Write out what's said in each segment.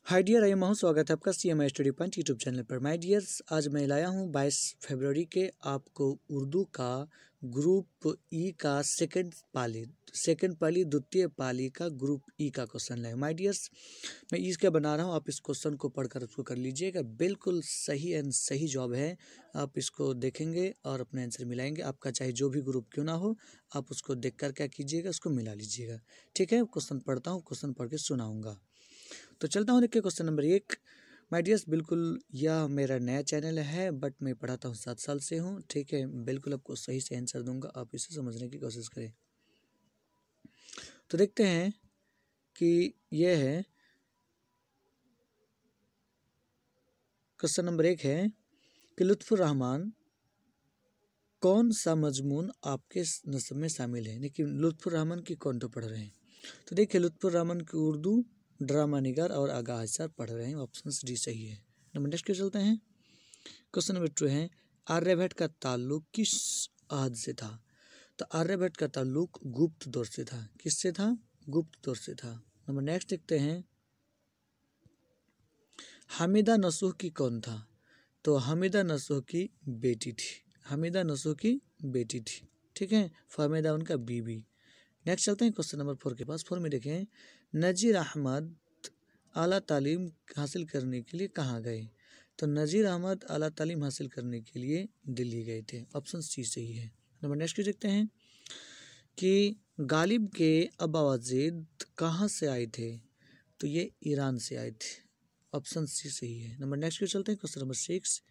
Hi dear, I am स्वागत है आपका CMI study point YouTube channel पर। माय डियर्स, आज मैं लाया हूँ 22 फरवरी के आपको उर्दू का ग्रुप ई का सेकंड पाली द्वितीय पाली का ग्रुप ई का क्वेश्चन लाया। माय डियर्स, मैं इसका बना रहा हूँ, आप इस क्वेश्चन को पढ़कर उसको कर लीजिएगा। बिल्कुल सही एंड सही जवाब है। आप इसको देखेंगे और अपने आंसर मिलाएंगे। आपका चाहे जो भी ग्रुप क्यों ना हो, आप उसको देख कर क्या कीजिएगा, उसको मिला लीजिएगा। ठीक है, क्वेश्चन पढ़ता हूँ, क्वेश्चन पढ़ के सुनाऊँगा। तो चलता हूँ, देखिए क्वेश्चन नंबर 1। माय डियर्स, बिल्कुल यह मेरा नया चैनल है, बट मैं पढ़ाता हूँ 7 साल से हूँ। ठीक है, बिल्कुल आपको सही से आंसर दूंगा, आप इसे समझने की कोशिश करें। तो देखते हैं कि यह है क्वेश्चन नंबर 1 है कि लुत्फुर रहमान कौन सा मजमून आपके नस्ब में शामिल है। देखिए लुत्फुर रहमान की कौन तो पढ़ रहे हैं। तो देखिए लुत्फुर रहमान की उर्दू ड्रामा निगार और आगाह पढ़ रहे हैं। ऑप्शन डी सही है। नंबर नेक्स्ट के चलते हैं। क्वेश्चन नंबर 2 है आर्यभट्ट का ताल्लुक किस अहद से था। तो आर्यभट्ट का ताल्लुक गुप्त दौर से था। किससे था? गुप्त दौर से था। नंबर नेक्स्ट देखते हैं, हामिदा नसूह की कौन था। तो हामिदा नसूह की बेटी थी। हामिदा नसूह की बेटी थी। ठीक है, फाहमिदा उनका बीबी। नेक्स्ट चलते हैं क्वेश्चन नंबर 4 के पास। 4 में देखें, नजीर अहमद आला तालीम हासिल करने के लिए कहाँ गए। तो नजीर अहमद आला तालीम हासिल करने के लिए दिल्ली गए थे। ऑप्शन सी सही है। नंबर नेक्स्ट देखते हैं कि गालिब के अबा वजीद कहाँ से आए थे। तो ये ईरान से आए थे। ऑप्शन सी सही है। नंबर नेक्स्ट चलते हैं क्वेश्चन नंबर 6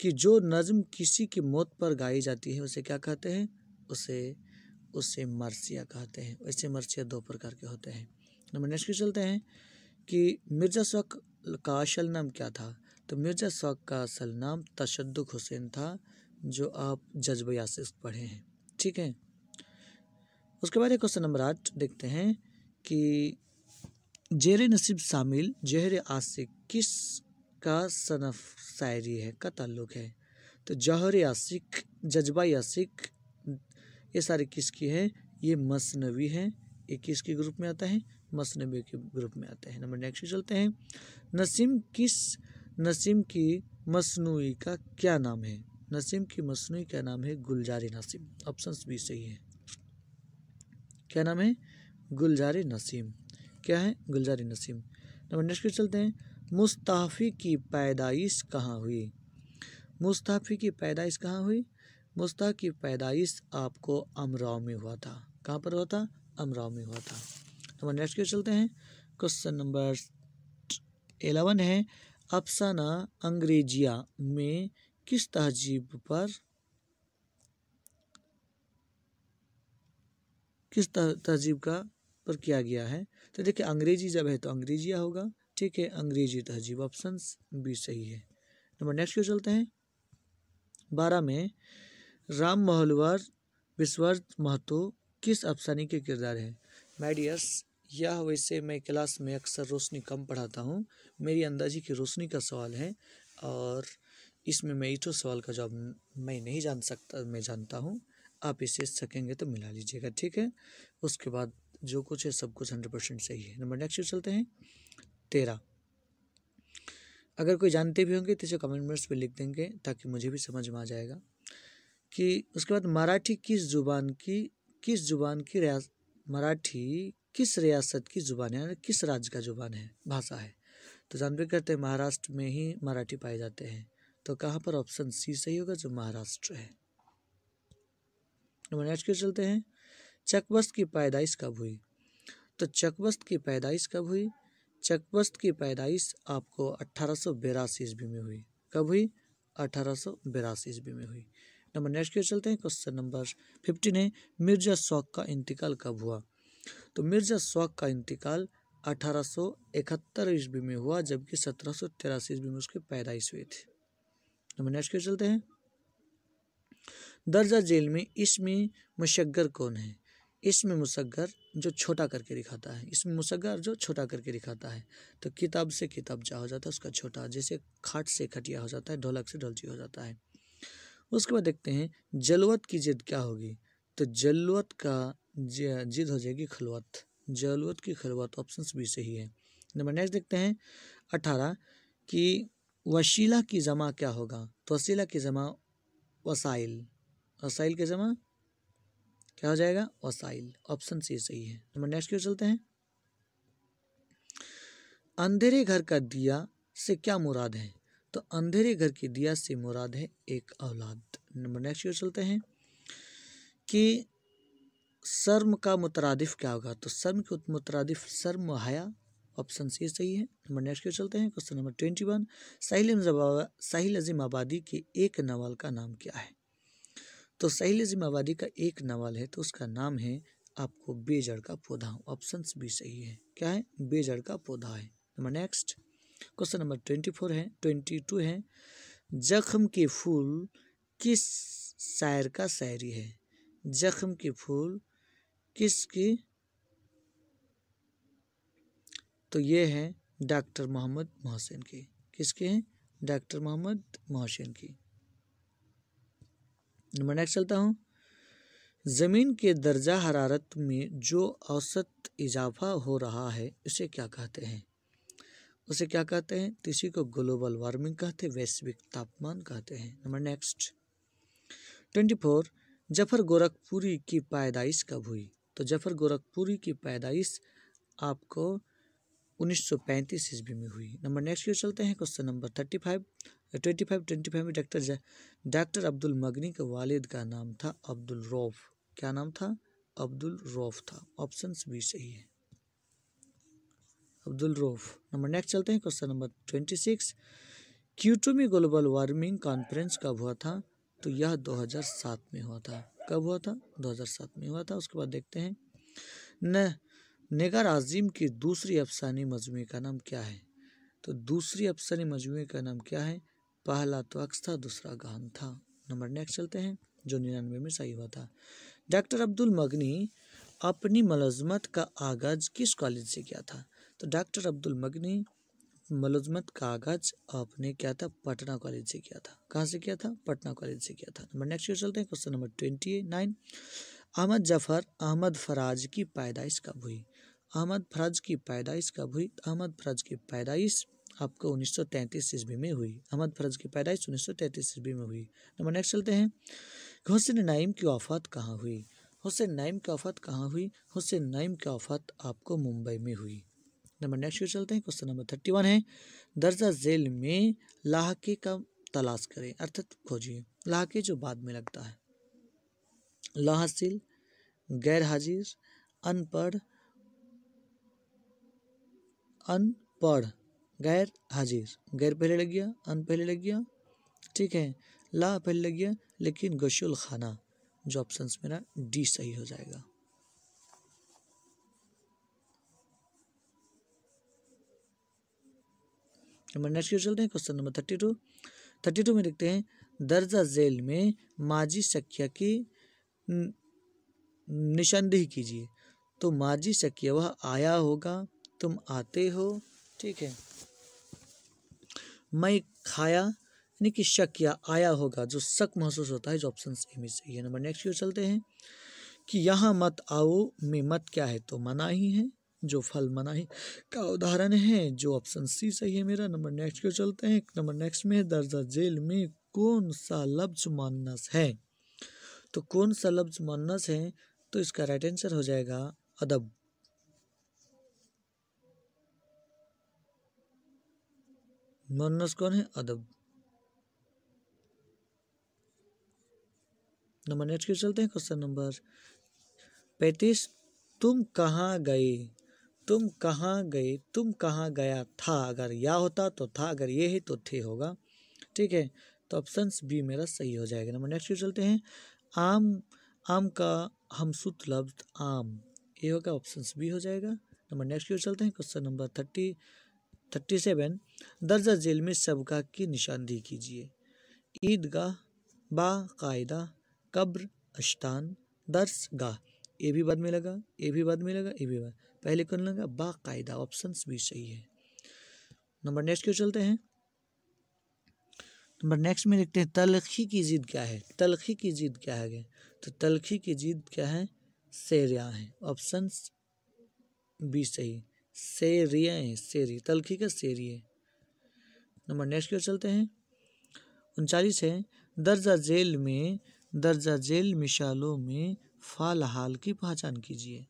कि जो नज्म किसी की मौत पर गाई जाती है उसे क्या कहते हैं। उसे मरसिया कहते हैं। वैसे मरसिया 2 प्रकार के होते हैं। नंबर नेक्स्ट चलते हैं कि मिर्ज़ा शौक का असल नाम क्या था। तो मिर्ज़ा शौक का असल नाम तशद्दुक हुसैन था, जो आप जज्ब यासिक पढ़े हैं। ठीक है, उसके बाद क्वेश्चन नंबर 8 देखते हैं कि जेर नसीब शामिल जहर आशिक किस का सनफ शायरी है का ताल्लुक है। तो जहर आशिक, जज्बा यासिक, ये सारी किसकी है। ये मसनवी है। ये किसके ग्रुप में आता है? मसनवी के ग्रुप में आता है। नंबर नेक्स्ट चलते हैं, नसीम की मसनूई का क्या नाम है। नसीम की मसनूई का नाम है गुलजार नसीम। ऑप्शन बी सही है। क्या नाम है? गुलजार नसीम। क्या है? गुलजार नसीम। नंबर नेक्स्ट चलते हैं, मुस्ताफ़ी की पैदाइश कहाँ हुई। मुस्ताफ़ी की पैदाइश कहाँ हुई? मुस्ता की पैदाइश आपको अमराव में हुआ था। कहाँ पर हुआ था? अमराव में हुआ था। नंबर नेक्स्ट चलते हैं, क्वेश्चन नंबर 11 है अफसाना अंग्रेजिया में किस तहजीब पर पर किया गया है। तो देखिए अंग्रेजी जब है तो अंग्रेजिया होगा। ठीक है, अंग्रेजी तहजीब। ऑप्शन बी सही है। नंबर नेक्स्ट चलते हैं, 12 में राम महलवार विश्ववर्त महतो किस अफसाने के किरदार है। माय डियर्स, यह वैसे मैं क्लास में अक्सर रोशनी कम पढ़ाता हूँ। मेरी अंदाजी की रोशनी का सवाल है और इसमें मैं इतो सवाल का जवाब मैं नहीं जान सकता, मैं जानता हूँ। आप इसे सकेंगे तो मिला लीजिएगा। ठीक है, उसके बाद जो कुछ है सब कुछ 100% सही है। नंबर नेक्स्ट चलते हैं, 13। अगर कोई जानते भी होंगे तो इसे कमेंट बॉक्स में लिख देंगे ताकि मुझे भी समझ में आ जाएगा। कि उसके बाद मराठी किस रियासत की जुबान है, किस राज्य का जुबान है, भाषा है। तो जानते करते हैं महाराष्ट्र में ही मराठी पाए जाते हैं। तो कहाँ पर? ऑप्शन सी सही होगा, जो महाराष्ट्र है। नंबर नेक्स्ट चलते हैं, चकबस्त की पैदाइश कब हुई। तो चकबस्त की पैदाइश कब हुई? चकबस्त की पैदाइश आपको 1882 ईस्वी में हुई। कब हुई? 1882 ईस्वी में हुई। नंबर नेक्स्ट के चलते हैं, क्वेश्चन नंबर 15 है मिर्जा शौक का इंतकाल कब हुआ। तो मिर्जा शौक का इंतकाल 1871 ईस्वी में हुआ, जबकि 1783 ईस्वी में उसकी पैदाइश हुई थी। नंबर नेक्स्ट के चलते हैं, दर्जा जेल में इसमें मुशग्गर कौन है। इसमें मुसग्गर जो छोटा करके दिखाता है। इसमें मुसग्गर जो छोटा करके दिखाता है। तो किताब से किताब जा हो जाता है उसका छोटा, जैसे खाट से खटिया हो जाता है, ढोलक से ढोलची हो जाता है। उसके बाद देखते हैं जलवत की जिद क्या होगी। तो जलवत का जिद हो जाएगी खलवत। जलवत की खलवत। ऑप्शन भी सही है। नंबर नेक्स्ट देखते हैं 18 कि वसीला की जमा क्या होगा। तो वसीला की जमा वसाइल, वसाइल की जमा क्या हो जाएगा, वसाइल। ऑप्शन सी सही है। नंबर नेक्स्ट क्यों चलते हैं, अंधेरे घर का दिया से क्या मुराद है। तो अंधेरे घर की दिया से मुराद है एक औलाद। नंबर नेक्स्ट क्यों चलते हैं कि शर्म का मुतरादिफ क्या होगा। तो शर्म के मुतरादिफ शर्म हया। ऑप्शन सी सही है। नंबर नेक्स्ट क्यों चलते हैं, क्वेश्चन नंबर 21, साहिल अजीम आबादी के एक नवल का नाम क्या है। तो साहिल अजीम आबादी का एक नवल है, तो उसका नाम है आपको बेजड़ का पौधा। ऑप्शन भी सही है, क्या है, बेजड़ का पौधा है। नंबर नेक्स्ट क्वेश्चन नंबर 22 है, जख्म के फूल किस शायर का शायरी है। जख्म के फूल किसकी, तो ये है डॉक्टर मोहम्मद मोहसिन की। किसके हैं, डॉक्टर मोहम्मद मोहसिन की। नंबर नेक्स्ट चलता हूँ, ज़मीन के दर्जा हरारत में जो औसत इजाफा हो रहा है उसे क्या कहते हैं। उसे क्या कहते हैं, तो इसी को ग्लोबल वार्मिंग कहते हैं, वैश्विक तापमान कहते हैं। नंबर नेक्स्ट 24, जफर गोरखपुरी की पैदाइश कब हुई। तो जफर गोरखपुरी की पैदाइश आपको 1935 ईस्वी में हुई। नंबर नेक्स्ट क्यों चलते हैं, क्वेश्चन नंबर 25 में डॉक्टर अब्दुल मगनी के वालिद का नाम था अब्दुल रऊफ। क्या नाम था, अब्दुल रऊफ था। ऑप्शन भी सही है, अब्दुल रऊफ। नंबर नेक्स्ट चलते हैं, क्वेश्चन नंबर 26, क्योटो में ग्लोबल वार्मिंग कॉन्फ्रेंस कब हुआ था। तो यह 2007 में हुआ था। कब हुआ था, 2007 में हुआ था। उसके बाद देखते हैं नेगर आज़िम की दूसरी अफसानी मजमूए का नाम क्या है। तो दूसरी अफसानी मजमूए का नाम क्या है, पहला तो अक्स था, दूसरा गहन था। नंबर नेक्स्ट चलते हैं, जो 99 में सही हुआ था। डॉक्टर अब्दुल मगनी अपनी मुलाजमत का आगाज किस कॉलेज से किया था। तो डॉक्टर अब्दुल मगनी मुलाजमत का आगाज आपने क्या था, पटना कॉलेज से किया था। कहाँ से किया था, पटना कॉलेज से किया था। नंबर नेक्स्ट चलते हैं, क्वेश्चन नंबर 29, अहमद जफर अहमद फराज की पैदाइश कब हुई। अहमद फराज की पैदाइश कब हुई। अहमद फराज की पैदाइश आपको 1933 ईस्वी में हुई। अहमद फराज की पैदाइश 1933 ईस्वी में हुई। नंबर नेक्स्ट चलते हैं, हुसैन नाइम की वफ़ात कहाँ हुई। हुसैन नाइम की वफ़ात कहाँ हुई। हुसैन नाइम की वफ़ात आपको मुंबई में हुई। नंबर नेक्स्ट चलते हैं, क्वेश्चन नंबर 31 है, दर्जा झेल में लाहके का तलाश करें, अर्थात खोजिए। लाहके जो बाद में लगता है, लाहासिल, गैर हाजिर, अनपढ़, गैर हाजिर। गैर पहले लग गया, अन पहले लग गया, ठीक है, ला पहले लग गया, लेकिन गशुल खाना, जो ऑप्शन मेरा डी सही हो जाएगा। नंबर नेक्स्ट क्यों चलते हैं, क्वेश्चन नंबर 32 में देखते हैं, दर्जा झेल में माजी शकिया की निशानदेही कीजिए। तो माजी शकिया वह आया होगा, तुम आते हो, ठीक है, मैं खाया, यानी कि शक या आया होगा, जो शक महसूस होता है, जो ऑप्शन ए में सही है। नंबर नेक्स्ट क्यों चलते हैं कि यहाँ मत आओ में मत क्या है, तो मना ही है, जो फल मनाही का उदाहरण है, जो ऑप्शन सी सही है मेरा। नंबर नेक्स्ट क्यों चलते हैं, नंबर नेक्स्ट में दर्जा झेल में कौन सा लफ्ज मुअन्नस है। तो कौन सा लफ्ज मुअन्नस है, तो इसका राइट आंसर हो जाएगा अदब। मुअन्नस कौन है, अदब। नंबर नेक्स्ट क्यों चलते हैं, क्वेश्चन नंबर 35, तुम कहाँ गए, तुम कहाँ गए, तुम कहाँ गया था, अगर या होता तो था, अगर ये है तो थे होगा, ठीक है, तो ऑप्शन बी मेरा सही हो जाएगा। नंबर नेक्स्ट क्यों चलते हैं, आम, आम का हमसुत लफ्ज आम, ये होगा, ऑप्शन बी हो जाएगा। नंबर नेक्स्ट क्यों चलते हैं, क्वेश्चन नंबर 37, दर्जा झेल में सबका की निशानदेही कीजिए। ईदगाह, बाकायदा, कब्र, अश्तान, दर्स गाह। ये भी बाद में लगा, ये भी बाद में लगा, ये भी बाद, पहले कौन लगा, बाकायदा। ऑप्शन भी सही है। नंबर नेक्स्ट क्यों चलते हैं, नंबर नेक्स्ट में देखते हैं, तलखी की जिद क्या है। तलखी की जिद क्या है, तो तलखी की जिद क्या है, सेरिया है। ऑप्शन बी सही, सेरिया है, सेरी, तलखी का सेरी है। नंबर नेक्स्ट की ओर चलते हैं। 39 है, दर्जा जेल मिसालों में फाल हाल की पहचान कीजिए।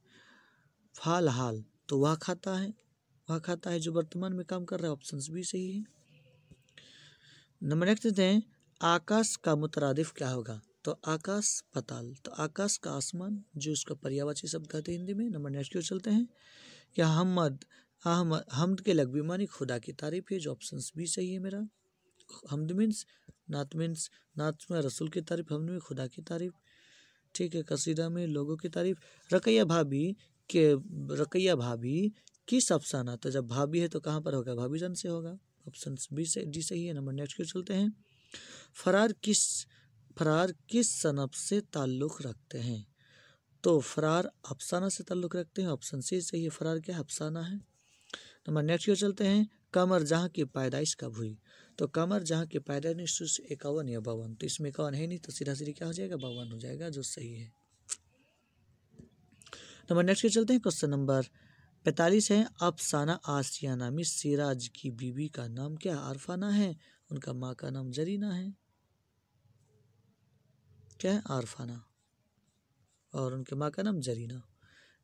फाल हाल तो वह खाता है जो वर्तमान में काम कर रहा है, ऑप्शन भी सही है। नंबर नेक्स्ट है, आकाश का मुतरादिफ क्या होगा? तो आकाश पताल, तो आकाश का आसमान जो इसका पर्यायवाची शब्द कहते हैं हिंदी में। नंबर नेक्स्ट की ओर चलते हैं। क्या हमद के लग मानी खुदा की तारीफ है, जो ऑप्शन भी सही है मेरा। हमद मीन्स नात में रसूल की तारीफ, हमद में खुदा की तारीफ, ठीक है। कसीदा में लोगों की तारीफ। रकैया भाभी किस अफसाना, तो जब भाभी है तो कहाँ पर होगा? भाभी जान से होगा, ऑप्शन बी से डी सही है। नंबर नेक्स्ट की ओर चलते हैं। फरार किस सनफ से ताल्लुक़ रखते हैं? तो फरार अफसाना से ताल्लुक़ रखते हैं, ऑप्शन सी सही है। फरार क्या अफसाना है। नंबर नेक्स्ट की ओर चलते हैं। कमर जहाँ की पैदाइश कब हुई? तो कमर जहाँ की पैदाइश 1951 या 52, तो इसमें 51 है नहीं, तो सीधा क्या हो जाएगा? 52 हो जाएगा, जो सही है। नंबर नेक्स्ट की चलते हैं। क्वेश्चन नंबर 45 है, अफसाना आसियाना में सिराज की बीवी का नाम क्या? आरफाना है। उनका माँ का नाम जरीना है। क्या है? आरफाना, और उनके माँ का नाम जरीना।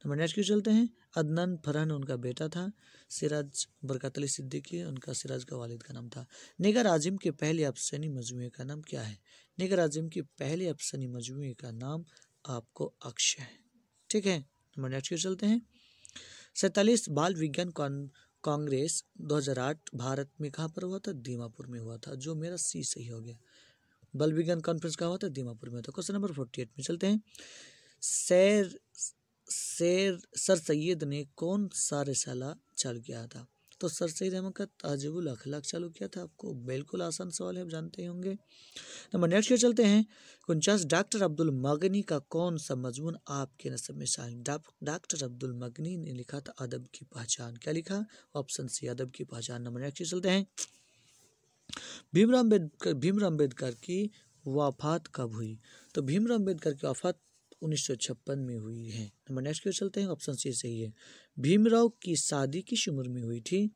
नंबर नेक्स्ट की चलते हैं। अदनान फरहान उनका बेटा था। सिराज बरकत अली सिद्दीकी, उनका सिराज का वालिद का नाम था। निगर आजिम के पहले अफसानी मजमूए का नाम क्या है? निगर आजिम के पहले अफसानी मजमूए का नाम आपको अक्षय है, ठीक है। नंबर नेक्स्ट की चलते हैं। 47 बाल विज्ञान कांग्रेस 2008 भारत में कहाँ पर हुआ था? दीमापुर में हुआ था, जो मेरा सी सही हो गया। बाल विज्ञान कॉन्फ्रेंस कहाँ हुआ था? दीमापुर में हुआ था। क्वेश्चन नंबर 48 में चलते हैं। सर सैयद ने कौन सा रिसाला चालू किया था? तो सर सैयद अहमद का ताजिबुल अखलाक चालू किया था। आपको बिल्कुल आसान सवाल है, आप जानते ही होंगे। नंबर नेक्स्ट के चलते हैं। 49 डॉक्टर अब्दुल मगनी का कौन सा मजमून आपके नस्ब में शामिल? डॉक्टर अब्दुल मगनी ने लिखा था अदब की पहचान। क्या लिखा? ऑप्शन सी अदब की पहचान। नंबर नेक्स्ट के चलते हैं। भीमराव अम्बेडकर की वफात कब हुई? तो भीमराव अम्बेडकर की वफात 1956 में हुई है। नंबर नेक्स्ट की चलते हैं। ऑप्शन सी सही है। भीमराव की शादी किस उम्र में हुई थी?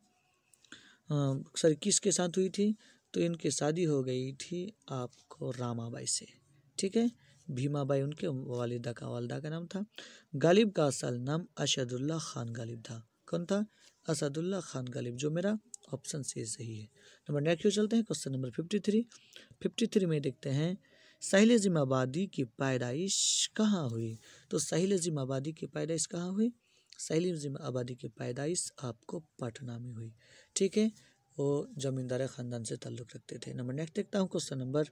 सर किसके साथ हुई थी? तो इनकी शादी हो गई थी आपको रामाबाई से, ठीक है। भीमाबाई उनके वालिदा का नाम था। गालिब का असल नाम असदुल्ला खान गालिब था। कौन था? असदुल्ला खान गालिब, जो मेरा ऑप्शन सी सही है। नंबर नेक्स्ट की चलते हैं। क्वेश्चन नंबर 53 में देखते हैं। साहिल जिम आबादी की पैदाइश कहाँ हुई? तो साहिल जिम आबादी की पैदाइश कहाँ हुई? साहिल जिम आबादी की पैदाइश आपको पटना में हुई, ठीक है। वो जमींदार खानदान से ताल्लुक़ रखते थे। नंबर नेक्स्ट देखता हूँ। Question number.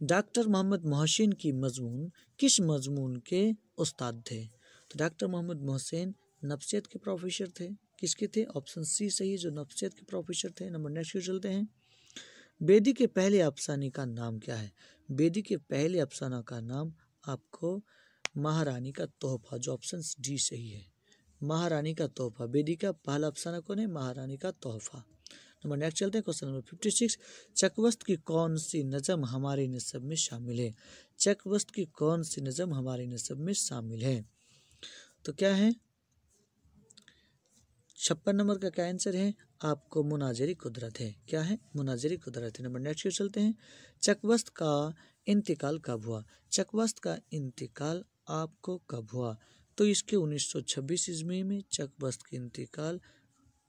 Doctor Mohammad Mohsin की मजमून किस मजमून के उस्ताद थे? तो डॉक्टर मोहम्मद मोहसिन नफ्सियत के प्रोफेसर थे। किसके थे? ऑप्शन सी सही, जो नफ्सियत के प्रोफेसर थे। नंबर नेक्स्ट चलते हैं। बेदी के पहले अफसाने का नाम क्या है? बेदी के पहले अफसाना का नाम आपको महारानी का तोहफा, जो ऑप्शन डी सही है। महारानी का तोहफा, बेदी का पहला अफसाना कौन है? महारानी का तोहफा। नंबर नेक्स्ट चलते हैं। क्वेश्चन नंबर 56 चकवस्त की कौन सी नज़म हमारे नसब में शामिल है? चकवस्त की कौन सी नज़म हमारे नसब में शामिल है? तो क्या है? 56 नंबर का क्या आंसर है? आपको मुनाजरी कुदरत है। क्या है? मुनाजरी कुदरत है। नंबर नेक्स्ट चलते हैं। चकवस्त का इंतकाल कब हुआ? चकवस्त का इंतकाल आपको कब हुआ? तो इसके 1926 ईस्वी में चकवस्त का इंतकाल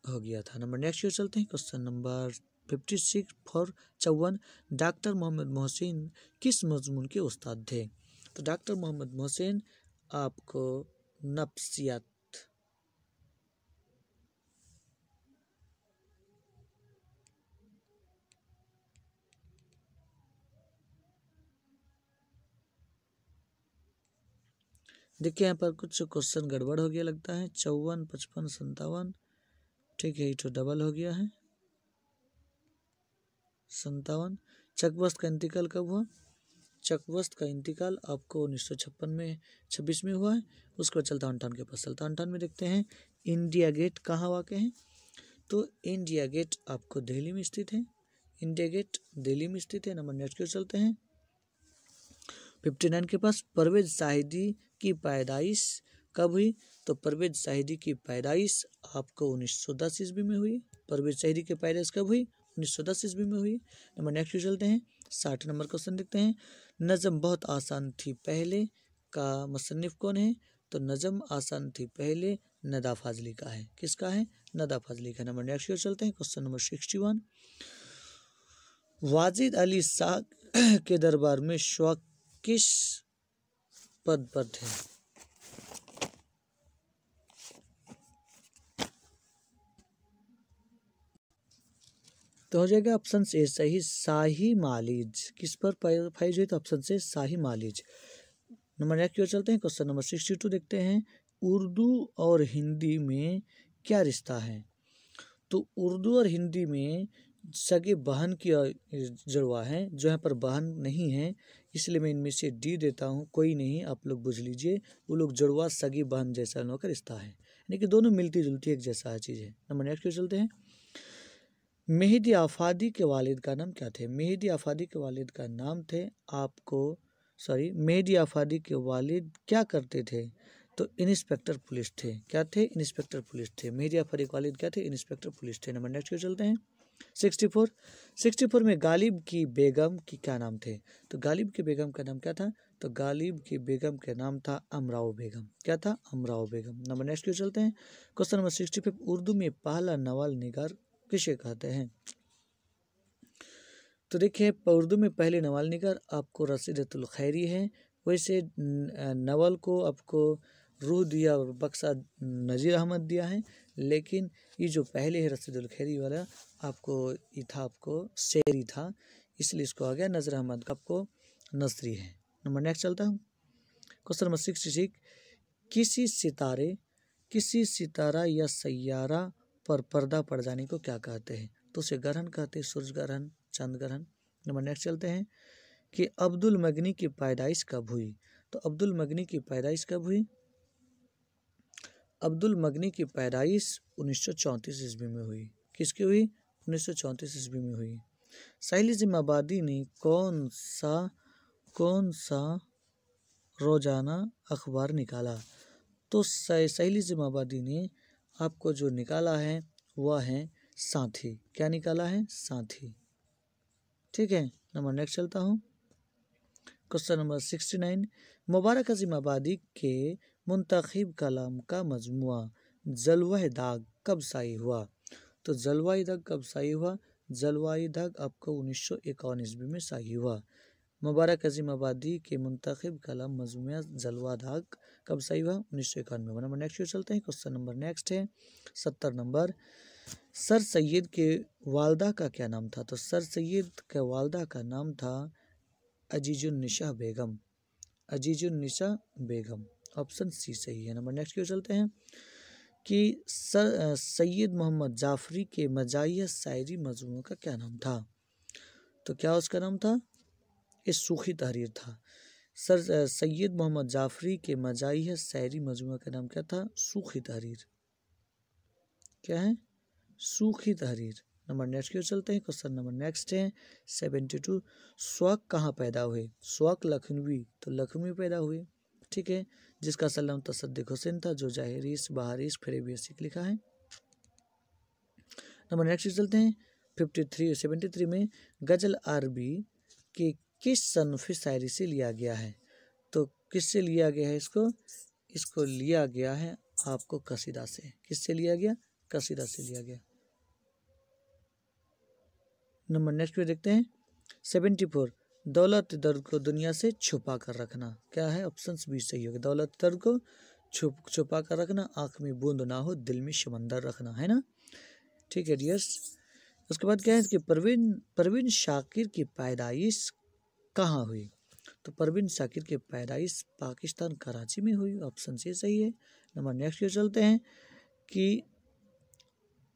हो गया था। नंबर नेक्स्ट चलते हैं। Question number 56 for 54 doctor Mohammad Mohsin किस मजमून के उस्ताद थे? तो डॉक्टर मोहम्मद मोहसिन आपको नफ्सियात, देखिए यहाँ पर कुछ क्वेश्चन गड़बड़ हो गया लगता है। 54, 55, 57, ठीक है, ये तो डबल हो गया है। 57। चकवस्त का इंतकाल कब हुआ? चकवस्त का इंतकाल आपको 1956 में हुआ है। उसके बाद चलता 58 के पास चलता 58 में देखते हैं। इंडिया गेट कहाँ वाक़ है? तो इंडिया गेट आपको दिल्ली में स्थित है। इंडिया गेट दिल्ली में स्थित है। नंबर नेक्स्ट क्यों चलते हैं। 59 के पास परवेज शाहिदी की पैदाइश कब हुई? तो परवेज साहिदी की पैदाइश आपको 1910 ईस्वी में हुई। परवेज साहिदी की पैदाइश कब हुई? 1910 ईस्वी में हुई। नंबर नेक्स्ट चलते हैं, 60 नंबर क्वेश्चन देखते हैं। नज़म बहुत आसान थी पहले का मुसन्निफ कौन है? तो नज़म आसान थी पहले नदा फाजली का है। किसका है? नदा फाजली का। नंबर नेक्स्ट चलते हैं, क्वेश्चन नंबर 61। वाजिद अली शाह के दरबार में शौक किस पद पर थे? तो हो जाएगा ऑप्शन से सही, शाही मालिज। किस पर फाइज हुई? तो ऑप्शन से शाही मालिज। नंबर नेक्स्ट की ओर चलते हैं, क्वेश्चन नंबर 62 देखते हैं। उर्दू और हिंदी में क्या रिश्ता है? तो उर्दू और हिंदी में सगे बहन की जुड़वा है, जो यहाँ पर बहन नहीं है इसलिए मैं इनमें से डी देता हूँ। कोई नहीं, आप लोग बुझ लीजिए, वो लोग जुड़वा सगी बहन जैसा लोगों का रिश्ता है, यानी कि दोनों मिलती जुलती एक जैसा चीज़ है। नंबर नेक्स्ट की ओर चलते हैं। मेहदी आफादी के वालिद का नाम क्या थे? मेहदी आफादी के वालिद का नाम थे मेहदी आफादी के वालिद क्या करते थे? तो इंस्पेक्टर पुलिस थे। क्या थे? इंस्पेक्टर पुलिस थे। मेहदी आफादी के वालिद क्या थे? इंस्पेक्टर पुलिस थे। नंबर नेक्स्ट को चलते हैं, 64 में गालिब की बेगम की क्या नाम थे? तो गालिब की बेगम का नाम क्या था? तो गालिब की बेगम का नाम था अमराव बेगम। क्या था? अमराव बेगम। नंबर नेक्स्ट को चलते हैं, क्वेश्चन नंबर 65। उर्दू में पहला नवल निगार किसे कहते हैं? तो देखिए, उर्दू में पहले नवल निगार आपको रसीदतुल खैरी है। वैसे नवल को आपको रूह दिया और बक्सा नज़ीर अहमद दिया है, लेकिन ये जो पहले है रसीदुल खैरी वाला आपको ये था, आपको शेरी था, इसलिए इसको आ गया। नज़र अहमद का आपको नसरी है। नंबर नेक्स्ट चलता हूँ, क्वेश्चन नंबर 66। किसी सितारा या सैयारा पर पर्दा पड़ जाने को क्या कहते हैं? तो उसे ग्रहण कहते हैं, सूरज ग्रहण, चंद्र ग्रहण। नंबर नेक्स्ट चलते हैं कि अब्दुल मगनी की पैदाइश कब हुई? तो अब्दुल मगनी की पैदाइश कब हुई? अब्दुल मगनी की पैदाइश 1934 ईस्वी में हुई। किसकी हुई? 1934 ईस्वी में हुई। साहिल जिमाबादी ने कौन सा रोजाना अखबार निकाला? तो साहिल जिमाबादी ने आपको जो निकाला है वह है साथी। क्या निकाला है? साथी। ठीक है, नंबर नेक्स्ट चलता हूँ, क्वेश्चन नंबर 69। मुबारक अज़ीमाबादी के मुंतखब कलाम का मजमुआ जलवा दाग कब शाई हुआ? तो जलवा दाग कब शाई हुआ? जलवा दाग आपको 1951 ईस्वी में शाई हुआ। मुबारक अज़ीमाबादी के मुंतखब कलाम मजमुआ जलवा दाग कब शाई हुआ? 1991 में। नंबर नेक्स्ट चलते हैं, क्वेश्चन नंबर नेक्स्ट है 70 नंबर। सर सैयद के वालदा का क्या नाम था? तो सर सैयद के वालदा का नाम था अजीजुन्निसा बेगम। अजीजुन्निसा बेगम, ऑप्शन सी सही है। नंबर नेक्स्ट क्यों चलते हैं कि सर सैयद मोहम्मद जाफरी के मजाहिया शायरी मजमू का क्या नाम था? तो क्या उसका नाम था? ये सूखी तहरीर था। सर सैयद मोहम्मद जाफरी के मजाहिया शायरी मजमू का नाम क्या था? सूखी तहरीर। क्या है? सूखी तहरीर। नंबर नेक्स्ट क्यों चलते हैं, क्वेश्चन नंबर नेक्स्ट है 72। शौक कहाँ पैदा हुए? शौक लखनवी, तो लखनवी पैदा हुए। ठीक है, जिसका असल नाम तसद्दुक हुसैन था, जो जाहिरिस बहारिस फेरेबियस लिखा है। नंबर नेक्स्ट चलते हैं 73 में गजल अरबी के किस सनफ़ शायरी से लिया गया है? तो किससे लिया गया है इसको लिया गया है आपको कसीदा से। किससे लिया गया? कसीदा से लिया गया। नंबर नेक्स्ट पे देखते हैं 74। दौलत दर्द को दुनिया से छुपा कर रखना। क्या है? ऑप्शन बी सही होगा। दौलत दर्द को छुपा कर रखना, आँख में बूंद ना हो, दिल में समंदर रखना, है ना। ठीक है डियर्स। उसके बाद क्या है कि परवीन शाकिर की पैदाइश कहाँ हुई? तो परवीन शाकिर की पैदाइश पाकिस्तान कराची में हुई। ऑप्शन सी सही है। नंबर नेक्स्ट पे चलते हैं कि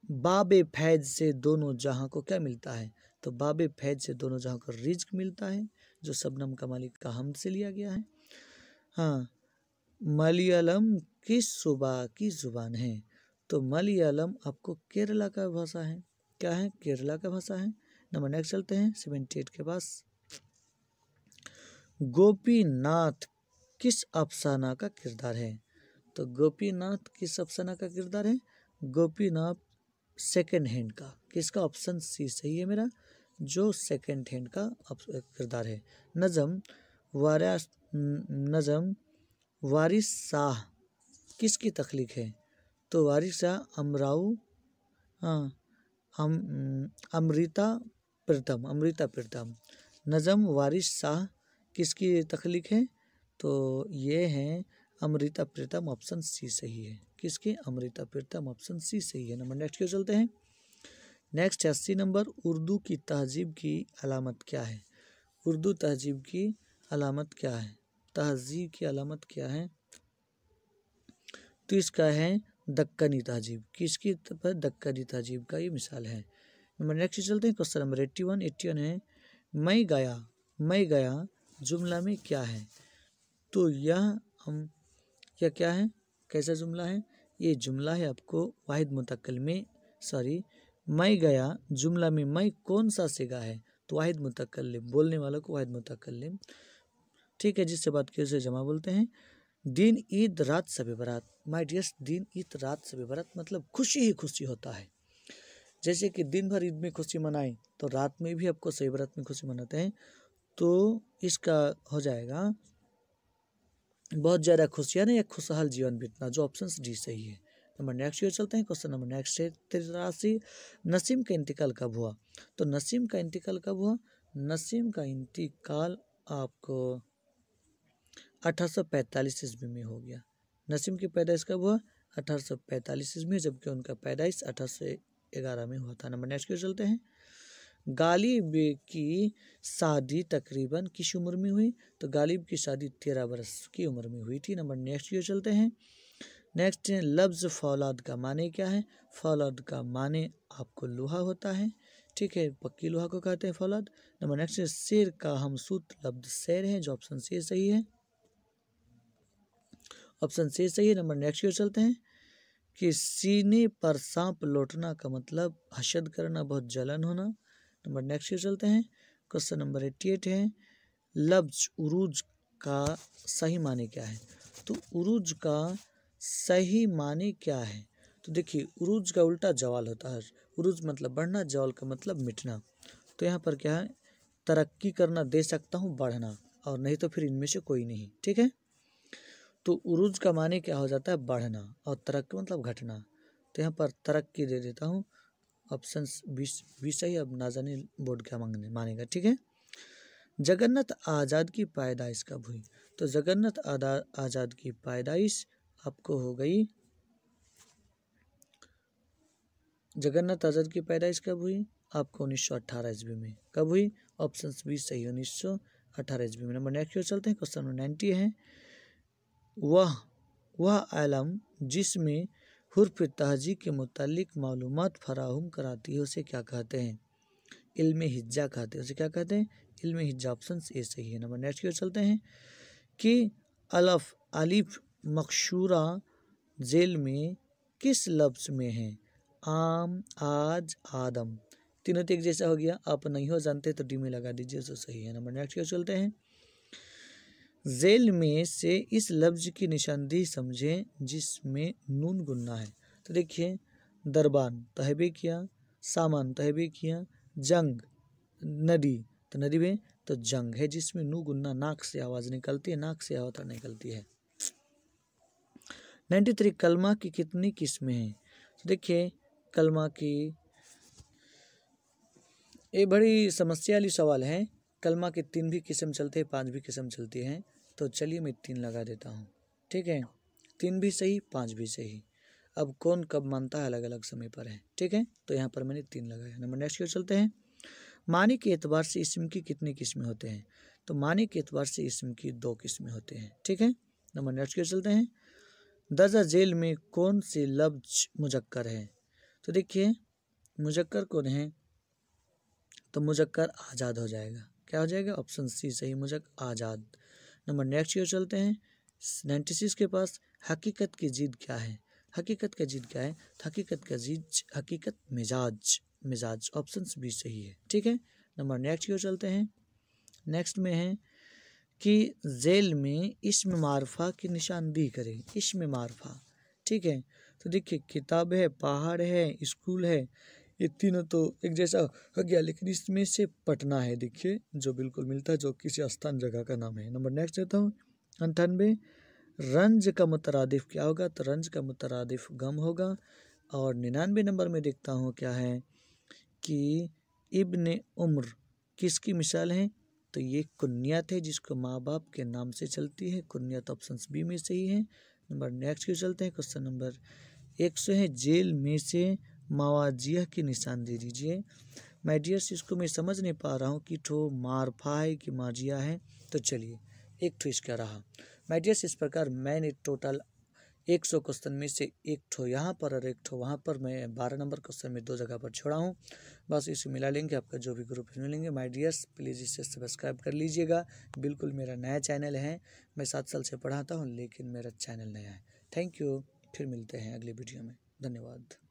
बाबे फैज से दोनों जहां को क्या मिलता है? तो बाबे फैज से दोनों जहां को रिज्क मिलता है, जो शबनम का मालिक का हम से लिया गया है। हाँ, मलयालम किस सूबा की जुबान है? तो मलयालम आपको केरला का भाषा है। क्या है? केरला का भाषा है। नंबर नेक्स्ट चलते हैं 78 के पास। गोपीनाथ किस अफसाना का किरदार है? तो गोपीनाथ किस अफसाना का किरदार है? गोपीनाथ सेकंड हैंड का। किसका? ऑप्शन सी सही है मेरा, जो सेकंड हैंड का किरदार है। नज़म वारिस शाह किसकी तख्लीक है? तो वारिस शाह अमराऊ, हाँ, अमृता प्रीतम। नज़म वारिस शाह किसकी तख्लीक है? तो ये है अमृता प्रीतम, ऑप्शन सी सही है। किसके? अमृता प्रीतम, ऑप्शन सी सही है। नंबर नेक्स्ट की ओर चलते हैं। नेक्स्ट 80 नंबर, उर्दू की तहजीब की अलामत क्या है? उर्दू तहजीब की अलामत क्या है? तहजीब की अलामत क्या है? तो इसका है दक्कनी तहजीब। किसकी? दक्कनी तहजीब का ये मिसाल है। नंबर नेक्स्ट चलते हैं। क्वेश्चन नंबर 81 है, मैं गया जुमला में क्या है? तो यह क्या है? कैसा जुमला है? ये जुमला है आपको वाहिद मुतक्कल में, मैं गया जुमला में मैं कौन सा सिगा है? तो वाहिद मुतक्कलिम, बोलने वालों को वाहिद मुतक्कलिम, ठीक है, जिससे बात की उसे जमा बोलते हैं। दिन ईद रात शब बारात, माय डियर्स, दिन ईद रात शब बारात मतलब खुशी ही खुशी होता है। जैसे कि दिन भर ईद में खुशी मनाएं तो रात में भी आपको शब बारात में खुशी मनाते हैं। तो इसका हो जाएगा बहुत ज़्यादा खुशियाँ या खुशहाल जीवन बीतना, जो ऑप्शन डी सही है। नंबर नेक्स्ट की चलते हैं। क्वेश्चन नंबर नेक्स्ट है 83, नसीम का इंतकाल कब हुआ? तो नसीम का इंतकाल कब हुआ? नसीम का इंतकाल आपको 1845 ईस्वी में हो गया। नसीम की पैदाइश कब हुआ? 1845 ईस्वी में, जबकि उनका पैदाइश 1811 में हुआ था। नंबर नेक्स्ट की चलते हैं। गालिब की शादी तकरीबन किस उम्र में हुई? तो गालिब की शादी 13 वर्ष की उम्र में हुई थी। नंबर नेक्स्ट की चलते हैं। नेक्स्ट है, लफ्ज़ फौलाद का माने क्या है? फौलाद का माने आपको लोहा होता है, ठीक है, पक्की लोहा को कहते हैं फौलाद। नंबर नेक्स्ट है, शेर का हमसूत लफ्ज़ शेर है, जो ऑप्शन सी सही है, ऑप्शन सी सही है। नंबर नेक्स्ट की चलते हैं कि सीने पर सांप लौटना का मतलब हशद करना, बहुत जलन होना। नंबर नेक्स्ट की चलते हैं। क्वेश्चन नंबर 88 है, लफ्ज़ उरूज का सही माने क्या है? तो उरूज का सही माने क्या है? तो देखिए, उरूज का उल्टा जवाल होता है। उरूज मतलब बढ़ना, जवाल का मतलब मिटना। तो यहाँ पर क्या है? तरक्की करना, दे सकता हूँ बढ़ना, और नहीं तो फिर इनमें से कोई नहीं, ठीक है। तो उरूज का माने क्या हो जाता है? बढ़ना, और तरक्की मतलब घटना। तो यहाँ पर तरक्की दे देता हूँ, ऑप्शन बी सही। अब ना जाने बोर्ड क्या मानेगा, ठीक है। जगन्नाथ आज़ाद की पैदाइश कब हुई? तो जगन्नाथ आज़ाद की पैदाइश आपको हो गई, जगन्नाथ आज़ाद की पैदाइश कब हुई? आपको 1918 ईस्वी में। कब हुई? ऑप्शन बी सही, 1918 ईस्वी में। नंबर नेक्स्ट चलते हैं। क्वेश्चन नंबर 90 है, वह आलम जिसमें हुर्फ तहजी के मुतालिक मालूमात फराहम कराती है उसे क्या कहते हैं? इल्म हिज्जा कहते हैं। उसे क्या कहते हैं? इल्म हिज्जा, ऑप्शन ए सही है। नंबर नेक्स्ट की चलते हैं कि अलिफ मकशूरा जेल में किस लफ्ज़ में है? आम, आज, आदम, तीनों तो एक जैसा हो गया। आप नहीं हो जानते तो डी में लगा दीजिए, तो सही है। नंबर नेक्स्ट की चलते हैं। जेल में से इस लफ्ज़ की निशानदेही समझें जिसमें नून गुन्ना है। तो देखिए, दरबान तहबे किया, सामान तहबे किया, जंग, नदी, तो नदी में तो जंग है, जिसमें नू गुन्ना, नाक से आवाज़ निकलती है, नाक से आवाज़ निकलती है। 93, कलमा की कितनी किस्में हैं? तो देखिए, कलमा की, ये बड़ी समस्या वाली सवाल है। कलमा के 3 भी किस्म चलते हैं, 5 भी किस्म चलती हैं। तो चलिए मैं 3 लगा देता हूँ, ठीक है। 3 भी सही, 5 भी सही। अब कौन कब मानता है अलग अलग समय पर है, ठीक है। तो यहाँ पर मैंने 3 लगाया। नंबर नेक्स्ट की ओर चलते हैं। मानी के एतबार से इस्म की कितनी किस्में होते हैं? तो मानी के एतबार से इस्म की 2 किस्में होते हैं, ठीक है। नंबर नेक्स्ट की ओर चलते हैं। दर्जा जेल में कौन से लफ्ज़ मुजक्कर है? तो देखिए, मुजक्कर कौन है? तो मुजक्कर आज़ाद हो जाएगा। क्या हो जाएगा? ऑप्शन सी सही, मुजक्कर आज़ाद। नंबर नेक्स्ट की ओर चलते हैं। 96 के पास, हकीकत की जिद क्या है? हकीकत का जिद क्या है? हकीकत का जिद, हकीकत मिजाज, ऑप्शन बी सही है, ठीक है। नंबर नेक्स्ट की ओर चलते हैं। नेक्स्ट में है कि जेल में इस्म मारफा की निशानदेही करें। इस्म मारफा, ठीक है। तो देखिए किताब है, पहाड़ है, स्कूल है, ये तीनों तो एक जैसा हो गया, लेकिन इसमें से पटना है देखिए जो बिल्कुल मिलता है, जो किसी स्थान जगह का नाम है। नंबर नेक्स्ट देता हूँ 98, रंज का मुतरादिफ क्या होगा? तो रंज का मुतरादिफ गम होगा। और 99 नंबर में देखता हूँ क्या है कि इब्ने उम्र किसकी मिसाल है? तो ये कुन्नियत है जिसको माँ बाप के नाम से चलती है। कुन्नियत ऑप्शन बी में सही है। नंबर नेक्स्ट क्यों चलते हैं, क्वेश्चन नंबर 100 है, जेल में से मवाजिया की निशान दे दीजिए। माय डियर्स, इसको मैं समझ नहीं पा रहा हूँ कि ठो मारफा है कि माजिया है। तो चलिए एक ठो इसका रहा। माय डियर्स, इस प्रकार मैंने टोटल 100 क्वेश्चन में से एक ठो यहाँ पर और एक ठो वहाँ पर, मैं 12 नंबर क्वेश्चन में 2 जगह पर छोड़ा हूँ। बस इसे मिला लेंगे, आपका जो भी ग्रुप मिलेंगे। माय डियर्स, प्लीज़ इसे सब्सक्राइब कर लीजिएगा। बिल्कुल मेरा नया चैनल है, मैं 7 साल से पढ़ाता हूँ, लेकिन मेरा चैनल नया है। थैंक यू, फिर मिलते हैं अगले वीडियो में। धन्यवाद।